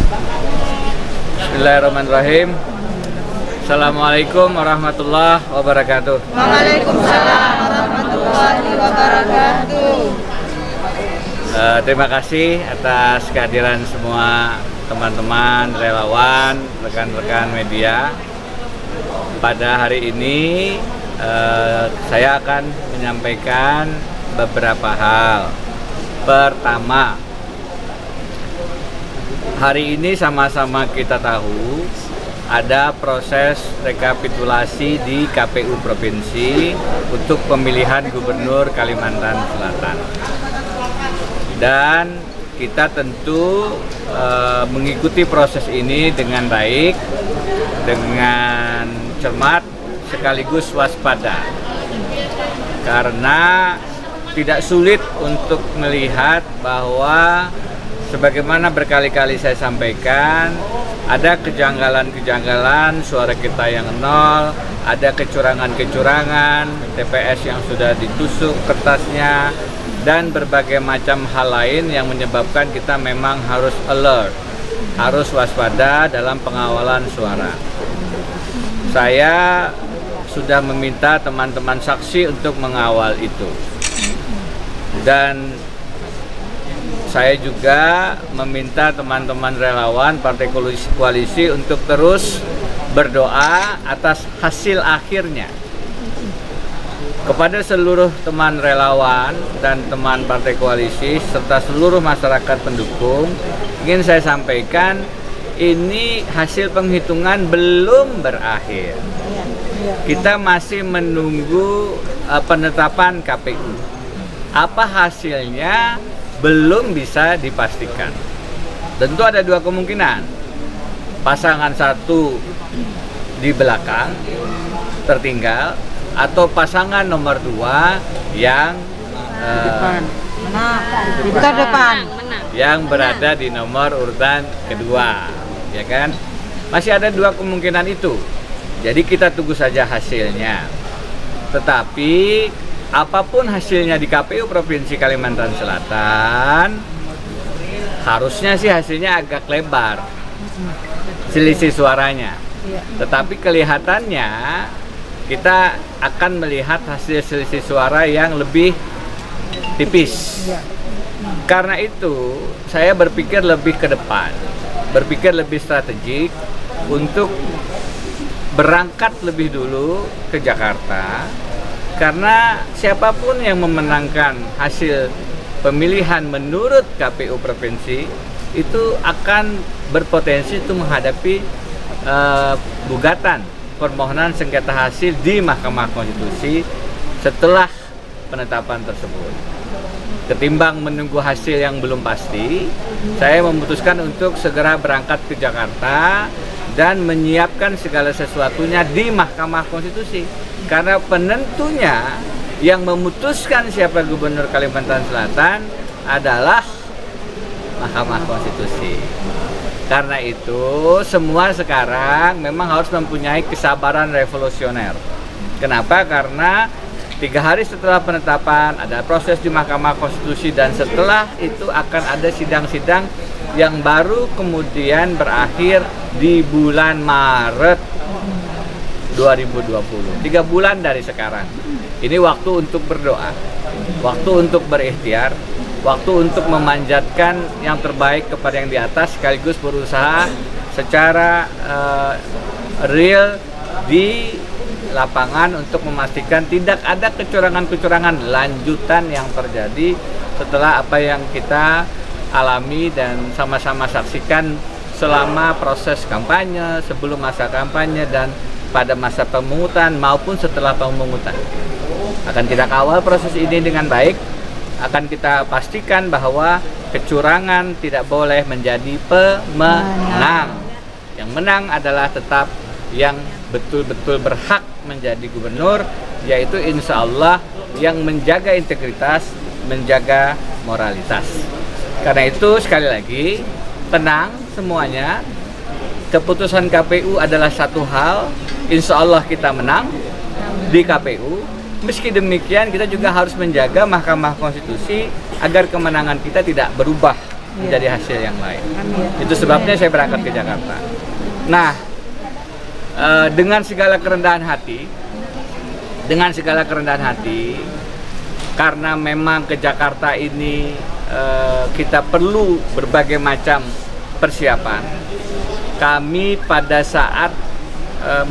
Bismillahirrahmanirrahim. Assalamualaikum warahmatullahi wabarakatuh. Waalaikumsalam warahmatullahi wabarakatuh. Terima kasih atas kehadiran semua teman-teman relawan, rekan-rekan media. Pada hari ini saya akan menyampaikan beberapa hal. Pertama, hari ini sama-sama kita tahu ada proses rekapitulasi di KPU Provinsi untuk pemilihan Gubernur Kalimantan Selatan. Dan kita tentu mengikuti proses ini dengan baik, dengan cermat, sekaligus waspada. Karena tidak sulit untuk melihat bahwa sebagaimana berkali-kali saya sampaikan, ada kejanggalan-kejanggalan, suara kita yang nol, ada kecurangan-kecurangan, TPS yang sudah ditusuk kertasnya, dan berbagai macam hal lain yang menyebabkan kita memang harus alert, harus waspada dalam pengawalan suara. Saya sudah meminta teman-teman saksi untuk mengawal itu. Dan saya juga meminta teman-teman relawan Partai Koalisi untuk terus berdoa atas hasil akhirnya. Kepada seluruh teman relawan dan teman Partai Koalisi serta seluruh masyarakat pendukung, ingin saya sampaikan ini hasil penghitungan belum berakhir. Kita masih menunggu penetapan KPU. Apa hasilnya belum bisa dipastikan. Tentu ada dua kemungkinan. Pasangan satu di belakang tertinggal, atau pasangan nomor 2 yang depan. yang berada di nomor urutan kedua, ya kan? Masih ada dua kemungkinan itu. Jadi kita tunggu saja hasilnya. Tetapi apapun hasilnya di KPU Provinsi Kalimantan Selatan, harusnya sih hasilnya agak lebar selisih suaranya. Tetapi kelihatannya kita akan melihat hasil selisih suara yang lebih tipis. Karena itu saya berpikir lebih ke depan, berpikir lebih strategik untuk berangkat lebih dulu ke Jakarta. Karena siapapun yang memenangkan hasil pemilihan menurut KPU Provinsi itu akan berpotensi untuk menghadapi gugatan permohonan sengketa hasil di Mahkamah Konstitusi setelah penetapan tersebut. Ketimbang menunggu hasil yang belum pasti, saya memutuskan untuk segera berangkat ke Jakarta dan menyiapkan segala sesuatunya di Mahkamah Konstitusi. Karena penentunya yang memutuskan siapa Gubernur Kalimantan Selatan adalah Mahkamah Konstitusi. Karena itu semua sekarang memang harus mempunyai kesabaran revolusioner. Kenapa? Karena 3 hari setelah penetapan ada proses di Mahkamah Konstitusi, dan setelah itu akan ada sidang-sidang yang baru kemudian berakhir di bulan Maret 2020. 3 bulan dari sekarang. Ini waktu untuk berdoa, waktu untuk berikhtiar, waktu untuk memanjatkan yang terbaik kepada yang di atas, sekaligus berusaha secara real di lapangan untuk memastikan tidak ada kecurangan-kecurangan lanjutan yang terjadi setelah apa yang kita alami dan sama-sama saksikan selama proses kampanye, sebelum masa kampanye, dan pada masa pemungutan maupun setelah pemungutan. Akan kita kawal proses ini dengan baik, akan kita pastikan bahwa kecurangan tidak boleh menjadi pemenang. Yang menang adalah tetap yang betul-betul berhak menjadi gubernur, yaitu insya Allah yang menjaga integritas, menjaga moralitas. Karena itu sekali lagi, tenang semuanya. Keputusan KPU adalah satu hal, insya Allah kita menang di KPU. Meski demikian kita juga harus menjaga Mahkamah Konstitusi agar kemenangan kita tidak berubah menjadi hasil yang lain. Itu sebabnya saya berangkat ke Jakarta. Nah, dengan segala kerendahan hati, karena memang ke Jakarta ini kita perlu berbagai macam persiapan. Kami pada saat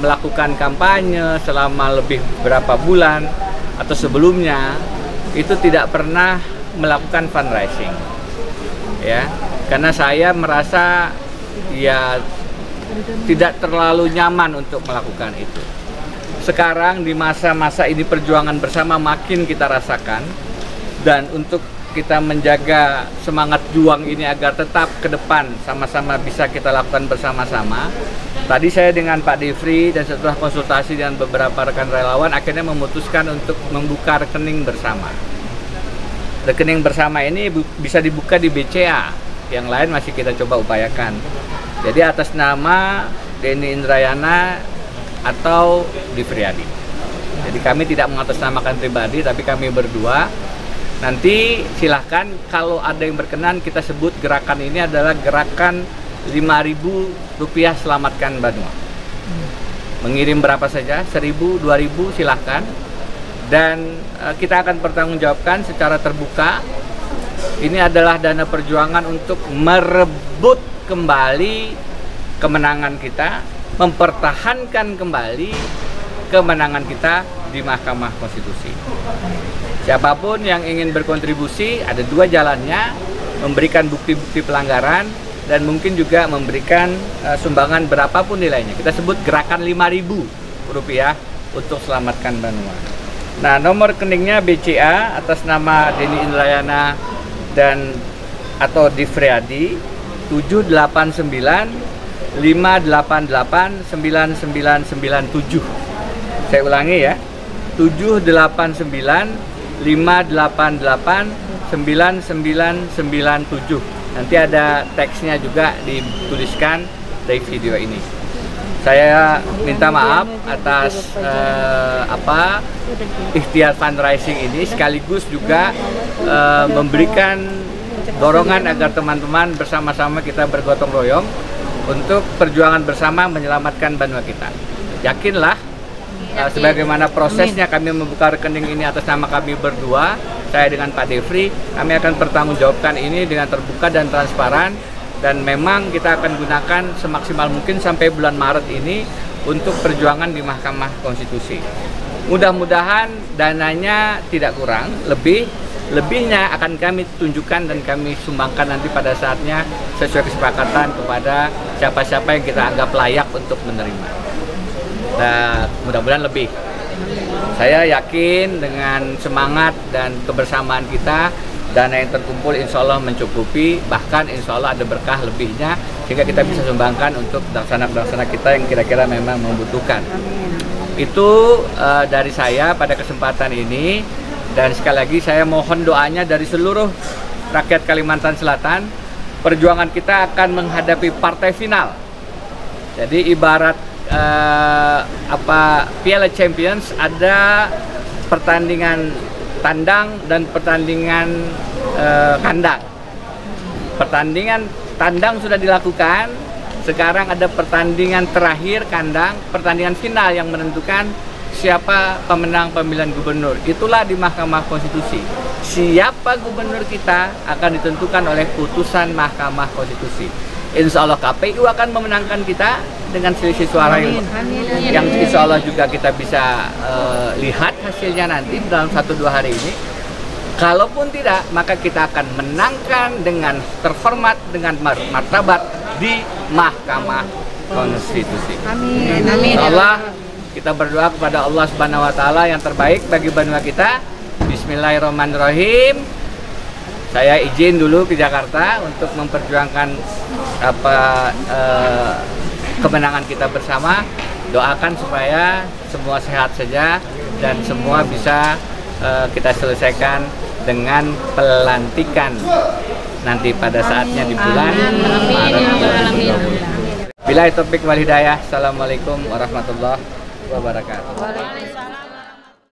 melakukan kampanye selama lebih berapa bulan atau sebelumnya itu tidak pernah melakukan fundraising, ya, karena saya merasa ya tidak terlalu nyaman untuk melakukan itu. Sekarang di masa-masa ini perjuangan bersama makin kita rasakan, dan untuk kita menjaga semangat juang ini agar tetap ke depan sama-sama bisa kita lakukan bersama-sama. Tadi saya dengan Pak Devri dan setelah konsultasi dengan beberapa rekan relawan akhirnya memutuskan untuk membuka rekening bersama. Rekening bersama ini bisa dibuka di BCA, yang lain masih kita coba upayakan. Jadi atas nama Denny Indrayana atau Divriadi. Jadi kami tidak mengatasnamakan pribadi, tapi kami berdua. Nanti silahkan kalau ada yang berkenan kita sebut gerakan ini adalah gerakan Rp5.000 selamatkan Banua. Mengirim berapa saja, 1.000, 2.000 silahkan. Dan kita akan pertanggungjawabkan secara terbuka. Ini adalah dana perjuangan untuk merebut kembali kemenangan kita, mempertahankan kembali kemenangan kita di Mahkamah Konstitusi. Siapapun yang ingin berkontribusi, ada dua jalannya, memberikan bukti-bukti pelanggaran dan mungkin juga memberikan sumbangan berapapun nilainya. Kita sebut gerakan Rp5.000 untuk selamatkan Banua. Nah, nomor rekeningnya BCA atas nama Denny Indrayana dan atau Divriadi 789-588-9997. Saya ulangi ya, 789-588-9997. Nanti ada teksnya juga dituliskan dari video ini. Saya minta maaf atas ikhtiar fundraising ini, sekaligus juga memberikan dorongan agar teman-teman bersama-sama kita bergotong royong untuk perjuangan bersama menyelamatkan Banua kita. Yakinlah, sebagaimana prosesnya kami membuka rekening ini atas nama kami berdua, saya dengan Pak Devri, kami akan pertanggungjawabkan ini dengan terbuka dan transparan, dan memang kita akan gunakan semaksimal mungkin sampai bulan Maret ini untuk perjuangan di Mahkamah Konstitusi. Mudah-mudahan dananya tidak kurang, lebihnya akan kami tunjukkan dan kami sumbangkan nanti pada saatnya sesuai kesepakatan kepada siapa-siapa yang kita anggap layak untuk menerima. Dan mudah-mudahan lebih. Saya yakin dengan semangat dan kebersamaan kita, dana yang terkumpul insya Allah mencukupi, bahkan insya Allah ada berkah lebihnya, sehingga kita bisa sumbangkan untuk pelaksana-pelaksana kita yang kira-kira memang membutuhkan. Itu dari saya pada kesempatan ini, dan sekali lagi saya mohon doanya dari seluruh rakyat Kalimantan Selatan. Perjuangan kita akan menghadapi partai final. Jadi ibarat Piala Champions, ada pertandingan tandang dan pertandingan kandang. Pertandingan tandang sudah dilakukan, sekarang ada pertandingan terakhir kandang, pertandingan final yang menentukan siapa pemenang pemilihan gubernur. Itulah di Mahkamah Konstitusi. Siapa gubernur kita akan ditentukan oleh putusan Mahkamah Konstitusi. Insya Allah KPU akan memenangkan kita dengan selisih suara yang insya Allah juga kita bisa lihat hasilnya nanti dalam 1-2 hari ini. Kalaupun tidak, maka kita akan menangkan dengan terhormat, dengan martabat di Mahkamah Konstitusi. Amin. Insya Allah kita berdoa kepada Allah Subhanahu Wa Taala yang terbaik bagi Banua kita. Bismillahirrahmanirrahim. Saya izin dulu ke Jakarta untuk memperjuangkan kemenangan kita bersama. Doakan supaya semua sehat saja dan semua bisa kita selesaikan dengan pelantikan nanti pada saatnya di bulan Maret 2020. Billahi taufik wal hidayah. Assalamualaikum warahmatullahi wabarakatuh.